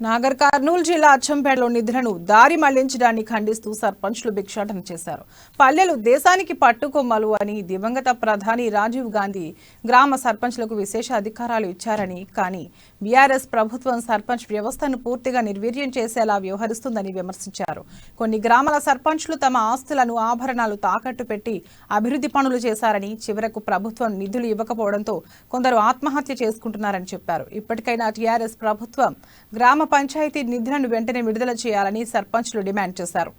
నాగర్ కర్నూలు జిల్లా అచ్చంపేటలో నిధులను దారి మళ్లించడాన్ని ఖండిస్తూ సర్పంచ్లు భిక్షాటన చేశారు. పల్లెలు దేశానికి పట్టుకొమ్మలు అని దివంగత ప్రధాని రాజీవ్ గాంధీ గ్రామ సర్పంచ్లకు విశేష అధికారాలు ఇచ్చారని, కానీ బీఆర్ఎస్ ప్రభుత్వం సర్పంచ్ వ్యవస్థను పూర్తిగా నిర్వీర్యం చేసేలా వ్యవహరిస్తుందని విమర్శించారు. కొన్ని గ్రామాల సర్పంచ్లు తమ ఆస్తులను, ఆభరణాలు తాకట్టు పెట్టి అభివృద్ధి పనులు చేశారని, చివరకు ప్రభుత్వం నిధులు ఇవ్వకపోవడంతో కొందరు ఆత్మహత్య చేసుకుంటున్నారని చెప్పారు. ఇప్పటికైనా టీఆర్ఎస్ ప్రభుత్వం గ్రామ పంచాయతీ నిధులను వెంటనే విడుదల చేయాలని సర్పంచ్లు డిమాండ్ చేశారు.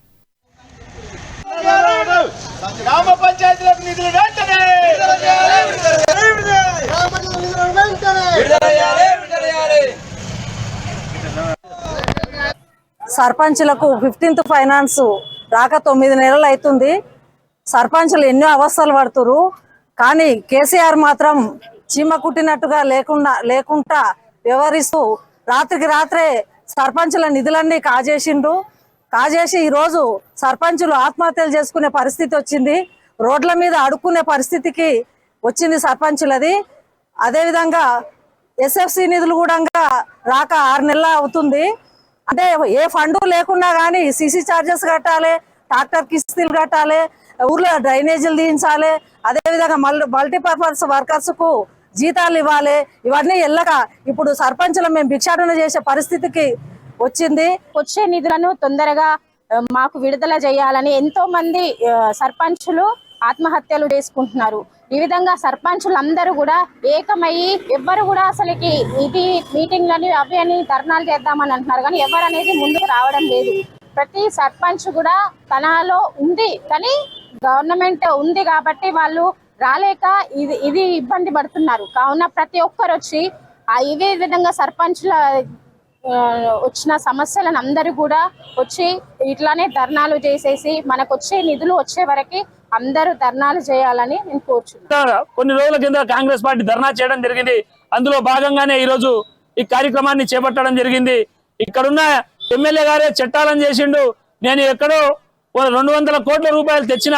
సర్పంచ్లకు 15th ఫైనాన్స్ రాక 9 నెలలు అవుతుంది. సర్పంచ్లు ఎన్నో అవస్థలు పడుతురు. కానీ కేసీఆర్ మాత్రం చీమ కుట్టినట్టుగా లేకుండా వ్యవహరిస్తూ రాత్రికి రాత్రే సర్పంచుల నిధులన్నీ కాజేసి ఈరోజు సర్పంచులు ఆత్మహత్యలు చేసుకునే పరిస్థితి వచ్చింది. రోడ్ల మీద అడుక్కునే పరిస్థితికి వచ్చింది సర్పంచులది. అదేవిధంగా ఎస్ఎఫ్సి నిధులు కూడా రాక 6 నెలలు అవుతుంది. అంటే ఏ ఫండు లేకున్నా కానీ సీసీ ఛార్జెస్ కట్టాలి, ట్రాక్టర్ కిస్తీలు కట్టాలి, ఊర్లో డ్రైనేజీలు తీయించాలి, అదేవిధంగా మల్టీపర్పస్ వర్కర్స్కు జీతాలు ఇవ్వాలి. ఇవన్నీ ఎల్లక ఇప్పుడు సర్పంచులు మేము భిక్షాటన చేసే పరిస్థితికి వచ్చింది. వచ్చే నిధులను తొందరగా మాకు విడుదల చేయాలని ఎంతో మంది సర్పంచులు ఆత్మహత్యలు చేసుకుంటున్నారు. ఈ విధంగా సర్పంచులు అందరూ కూడా ఏకమయ్యి ఎవ్వరు కూడా అసలుకి ఇది మీటింగ్లని అవి అని ధర్నాలు చేద్దామని అంటున్నారు, కానీ ఎవరు అనేది ముందుకు రావడం లేదు. ప్రతి సర్పంచ్ కూడా తనలో ఉంది, కానీ గవర్నమెంట్ ఉంది కాబట్టి వాళ్ళు రాలేక ఇది ఇబ్బంది పడుతున్నారు. కావున ప్రతి ఒక్కరు వచ్చి ఇదే విధంగా సర్పంచ్ల వచ్చిన సమస్యలను అందరూ కూడా వచ్చి ఇట్లానే ధర్నాలు చేసేసి మనకు వచ్చే నిధులు వచ్చే వరకు అందరూ ధర్నాలు చేయాలని నేను కోరుచున్నాను. కొన్ని రోజుల కింద కాంగ్రెస్ పార్టీ ధర్నా చేయడం జరిగింది. అందులో భాగంగానే ఈరోజు ఈ కార్యక్రమాన్ని చేపట్టడం జరిగింది. ఇక్కడున్న ఎమ్మెల్యే గారే చట్టాలను చేసిండు. నేను ఎక్కడో 200 కోట్ల రూపాయలు తెచ్చిన